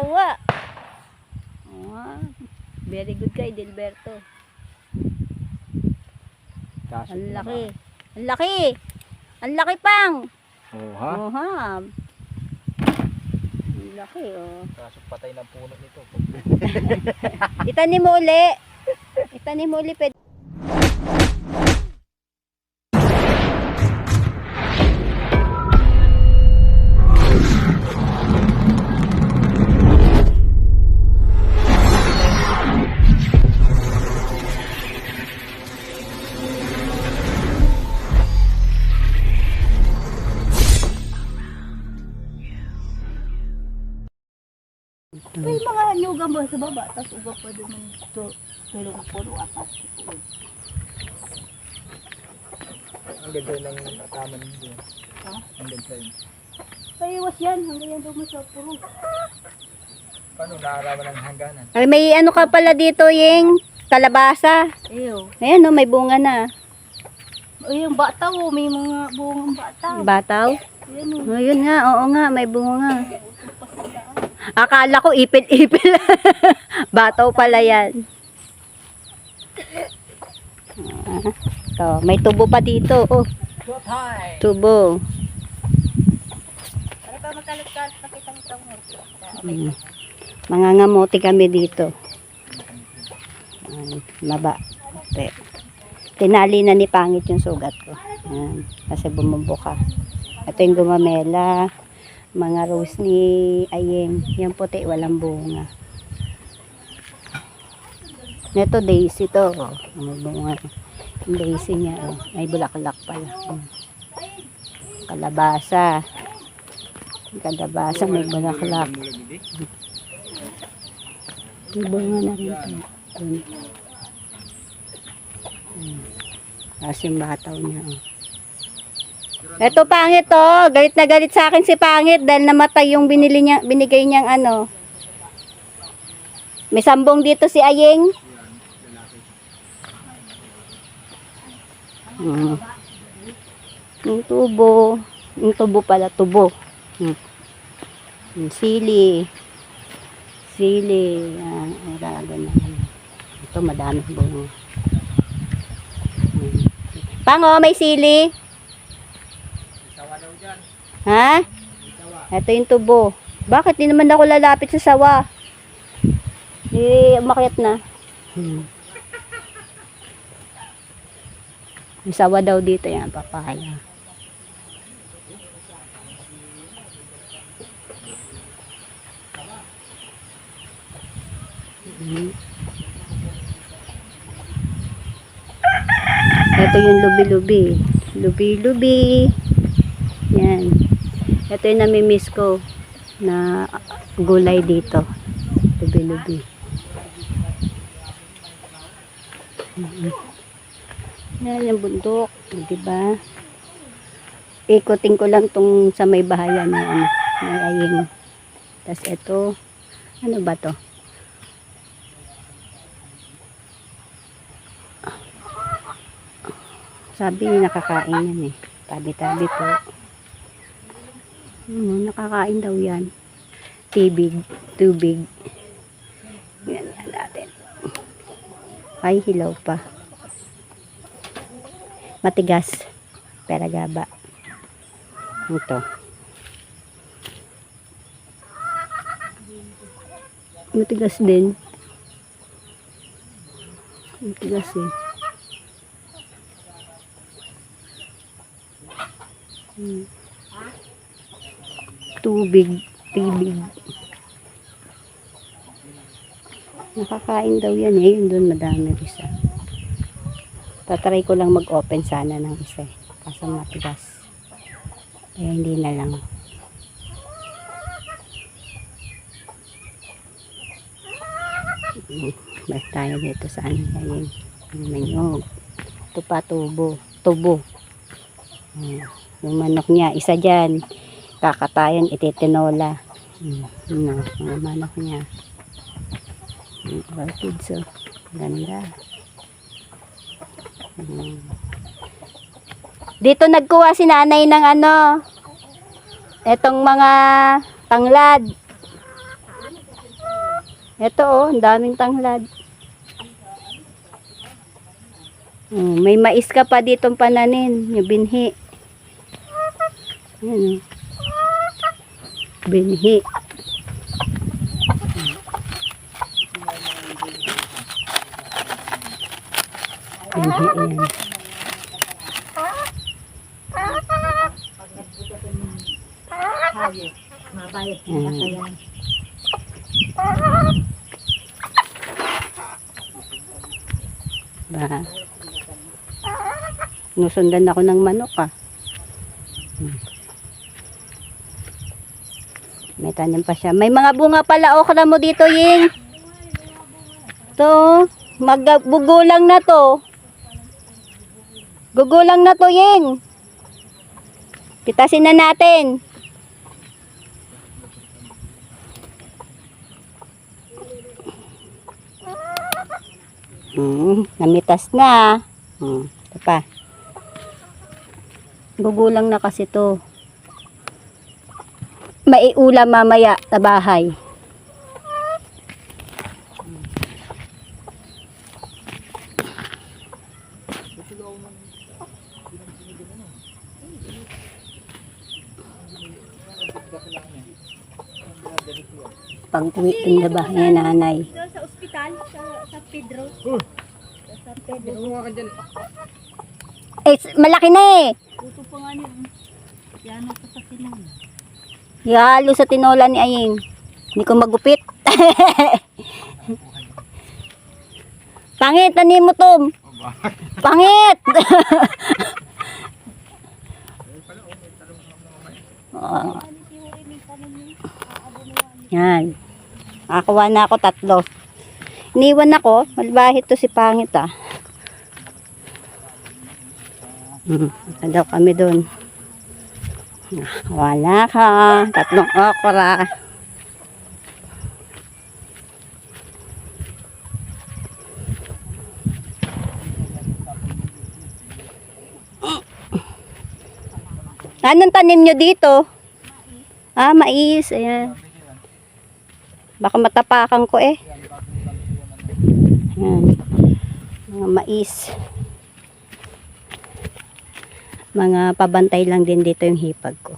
Tawa. Oh, very good kay Dilberto. Ang laki. Ang laki. Ang laki pang. Oh, ha? Oh, ha. Ang laki, oh. Kaso patay ng puno nito. Itanim mo uli. Itanim mo uli. May mga nyugang ba sa baba? Tapos uga pa doon ito. Tulong puro atas. Ang ganda ng taman nito. Ha? Ang ganda yun. Paiwas yan. Hanggang yan daw mo sa puro. Paano nakaraman ng hangganan? Ay, may ano ka pala dito, yung kalabasa. Eyo. Ayan, no, may bunga na. Ay, yung bataw, may mga bungang bataw. Bataw? Ayan, oh. Ayun nga, oo nga, may bunga. Akala ko ipil-ipil. Bataw pala yan. Ito, may tubo pa dito. Oh. Tubo. Mangangamote kami dito. Maba. Tinali na ni Pangit yung sugat ko. Ayan, kasi bumubuka. Ito yung gumamela. Mga rose ni Ayeng. Yung puti, walang bunga. Ito daisy to. Oh. May bunga. Yung daisy niya. Oh. May bulaklak pala. Kalabasa. Kalabasa, may bulaklak. May bunga na rin ito. Tapos yung bataw niya. Oh. Ito Pangit oh, galit na galit sa akin si Pangit dahil namatay yung binigay niyang ano. May sambong dito si Ayeng. Yung tubo pala, tubo. Yung sili. Sili. Ito madami bunga. Pango, may sili. Ha? Ito yung tubo. Bakit di naman ako lalapit sa sawa? Umakyat na. May sawa daw dito yan, papaya. Ito yung lubi-lubi. Lubi-lubi. Yan. Ito yung namimiss ko na gulay dito. Lubi-lubi. Yan yung bundok. Diba? Ikutin ko lang tong sa may bahayan na may Ayeng. Tapos ito, ano ba to? Sabi nakakain yan eh. Tabi-tabi po. Nakakain daw yan. Tubig. Yan natin. Ay, hilaw pa. Matigas. Peragaba. Ito. Matigas din. Matigas eh. Tubig. Nakakain daw yan eh. Yun doon madami isa. Tatry ko lang mag-open sana ng isa eh. Kaso matigas. Kaya hindi na lang. Balik tayo dito sa ano kayo. Manyog. Ito pa tubo. Yung manok niya. Isa dyan. Kakatayan, ititinola. Mga manok niya. Orchids, oh. Ganda. Dito nagkuha si nanay ng ano, etong mga tanglad. Ito oh, ang daming tanglad. Oh, may mais ka pa ditong pananin, yung binhi. Ayan oh. Binhi. Binhi yan. Ayan. Ba. Nusundan ako ng manok ah. May tanim pa siya. May mga bunga pala okra mo dito, Ying. To, maggugulang na to. Gugulang na to, Ying. Pitasin na natin. Namitas na. Ito pa. Gugulang na kasi to. Maiulam mamaya sa bahay. Pag-uwi din na bahay ni nanay. Sa ospital, sa Pedro. Sa Pedro. Eh, malaki na eh. Puto pa nga niya. Yan ako sa tinang. Halo sa tinola ni Aying. Hindi ko magupit. Pangit, tanim mo, Tom. Pangit. Oh. Yan. Nakakuha na ako 3. Iniwan ako. Malbahit to si Pangit ah. Ito daw kami dun. Wala ka. 3 okra. Anong tanim nyo dito? Ah, mais. Ayan. Baka matapakan ko eh. Ayan. Mga mais. Mga pabantay lang din dito yung hipag ko.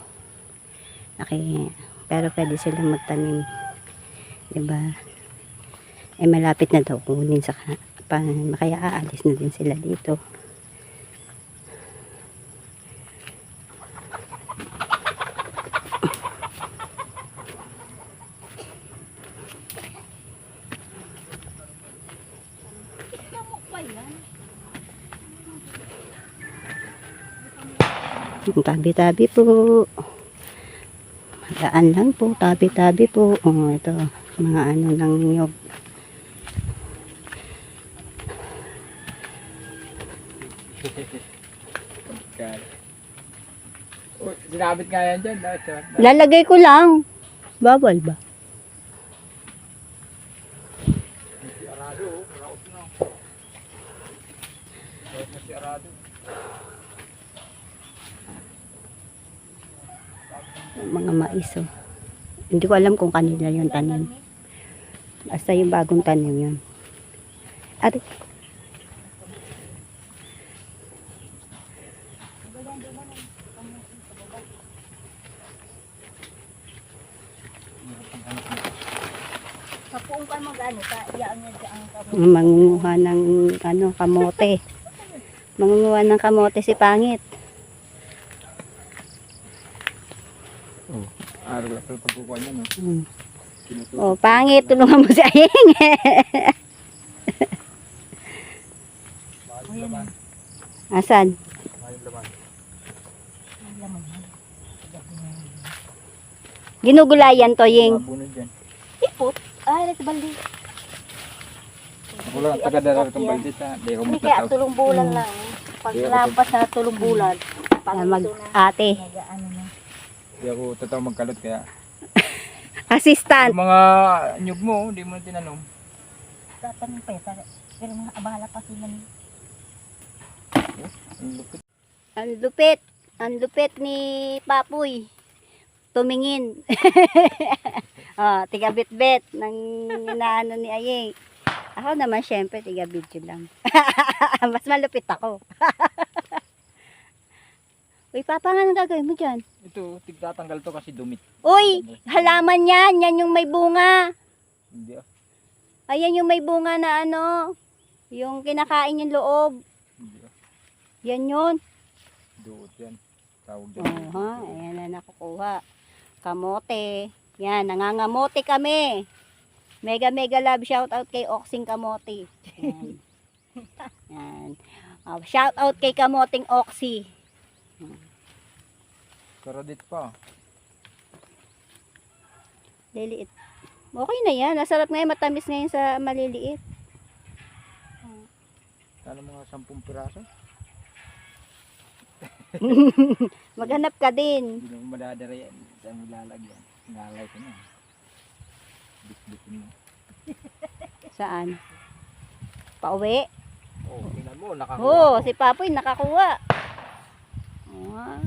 Okay. Pero pwede silang magtanim. Diba? Eh malapit na daw kunin sa kaya aalis na din sila dito. Tabi-tabi po. Daan lang po. Tabi-tabi po. Oh, ito. Mga ano ng niyog. Sinabit nga yan dyan. Lalagay ko lang. Bawal ba? Mga mais oh. Hindi ko alam kung kanila yung tanim. Basta yung bagong tanim yun. At Kapuong ka mag-ano, iyaan niya dyan ang mangunguha ng ano, kamote. Mangunguha ng kamote si Pangit. Araw lang pala pagkukuha niya, no? Oh, Pangit, tulungan mo si Aying. Asan? Ginugulayan to, Ying. Bunod dyan. ipot. Ay, nasa baldi. Ako lang, taga-darar kong balde sa... Di ako Hindi kaya matataw. tulong bulan lang. Pag lampas na tulong bulan. Mag-ate. Ano na. Di ako tataw magkalot kaya... Assistant. Yung mga nyug mo, di mo na tinanong. Tatanong pa yun. Pero mga abala pa sila niya. Ang lupit. Ang lupit. Ang lupit ni Papoy. tumingin. Oh, tiga bit-bit ng inaano ni Ayeng. Ako naman syempre tiga video lang. Mas malupit ako. Uy, Papa, nga nang gagawin mo dyan? Ito, tigtatanggal to kasi dumit. Uy, halaman yan. Yan yung may bunga. Hindi ah. Ayan yung may bunga na ano. Yung kinakain yung loob. Hindi ah. Yan yun. Duot yan. Tawag Oh, dyan. ha? Ayan na nakukuha. Kamote. Yan, nangangamote kami. Mega love shout out kay Oxing Kamote. Yan. Yan. Oh, shout out kay Kamoting Oxy. Karadit pa. Liliit. Okay na yan. Nasarap ngayon, matamis ngayon sa maliliit. Sana mga 10 piraso. Maghanap ka din. Hindi mo madadara yan. Saan mo lalagyan? Ngalay ko na. Bit-bitin mo. Saan? Pauwi? Oh, tingnan mo. Nakakuha Oo, ko. si Papoy nakakuha. Ah,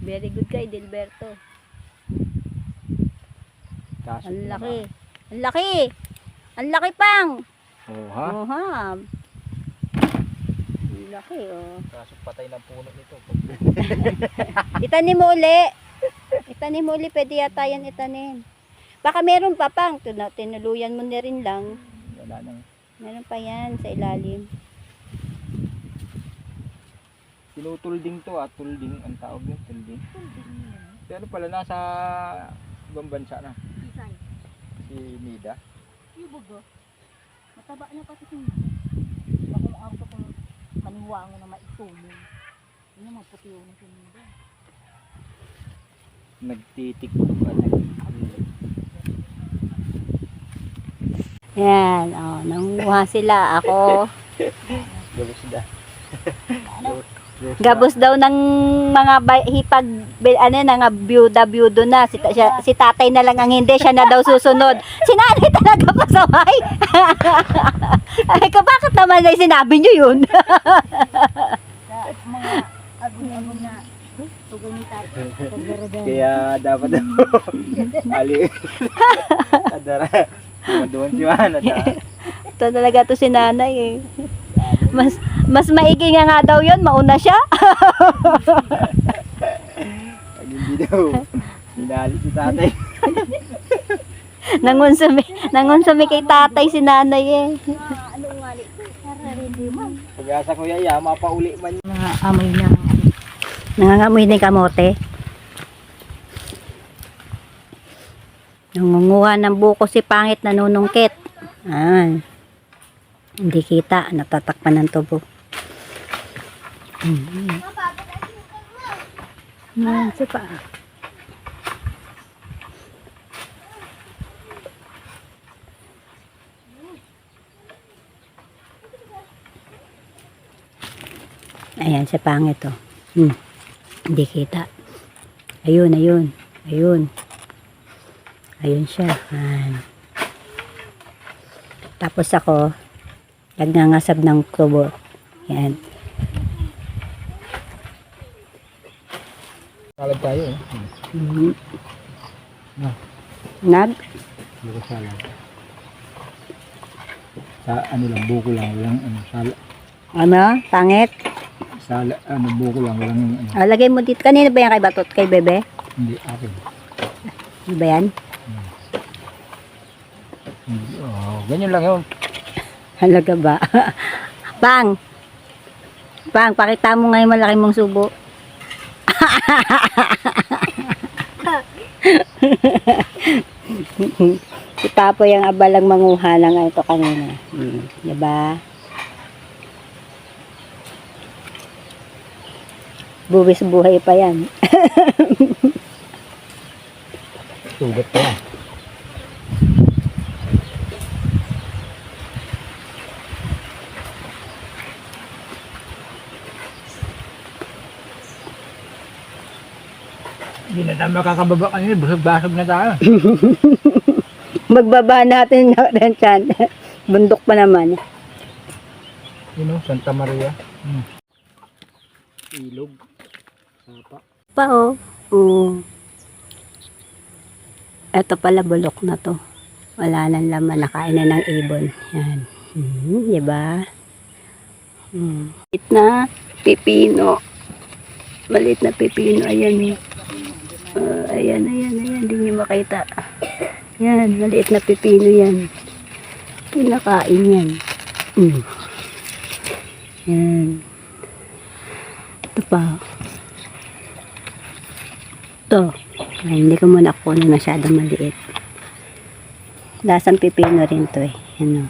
very good kay Dilberto. Kaso Ang ko laki. naman. Ang laki. Ang laki pang. Oh, ha? Oh, ha. Ang laki, oh. Kaso patay ng puno nito. Itanim mo uli. Itanim mo uli. Pwede yata yan itanim. Baka meron pa pang. Tinuluyan mo na rin lang. Wala nang. Meron pa yan sa ilalim. Tinutulding to ah. Tulding ang tawag yun. Tulding. Pero pala nasa ibang bansa na. Isay. Si Nida. Yung bugo. Mataba na pati si Nida. Ako ang ako kung maniwango na maitulong. Yun yung maputi yung si Nida. Nagtitiktok ka. Yan, oh. Nanguha sila. Ako. Gabos da. Gabos daw ng mga hipag nga byuda na si tatay na lang ang hindi, siya na daw susunod. Si nanay talaga pasaway. Ay ko, bakit naman ay sinabi niyo yun? Sa mga agun-agun na tugon ni tatay. Kaya dapat ali. Adara. Doon si Juan. Ito talaga to si nanay eh. Mas maigi nga daw yun, mauna siya. Pag hindi daw. Hinali si tatay. Nangunsumi kay tatay si nanay eh. Ano nga li? Sararindi man. Pag-asa ko yaya, mapauli man. Mga amoy na. Nangangamoy din kamote. Nangunguha ng buko si pangit, nanunungkit. Hindi kita, natatakpan ng tubo. Yan, sipa. Ayan, si pangit oh. Hindi kita. Ayun. Ayun siya. Ayan. Tapos ako, nagngangasab ng tubo. Yan. Salad tayo eh. Nag? Buko salad. Sa ano lang, buko lang. Walang ano, salad. Ano? Pangit? Salad, ano, buko lang. Walang ano. Lagay mo dito. Kanina ba yan kay Batot? Kay Bebe? Hindi, akin. Ano ba yan? Oh, ganyan lang yun. Halaga ba? Pang, pakita mo ngayon malaki mong subo. Si Papoy ang abalang manguha lang ito kanina. Diba? Buwis buhay pa yan. Sugat pa yan. Hindi na tayo makakababa kanina, busog-basog na tayo. Magbaba natin ng tiyan. Bundok pa naman. Yun o, Santa Maria. Ilog. Sapa. Pa oh. Ito pala bulok na to. Wala nang laman, nakain na ng ibon. Yan. Diba? Maliit na pipino. Maliit na pipino. Ayan. Ayan. Hindi nyo makita. Yan, maliit na pipino yan. Pinakain yan. Yan. Ito pa. Ito. Ay, hindi ko muna kunin masyadong maliit. Lasang pipino rin to eh. Ano?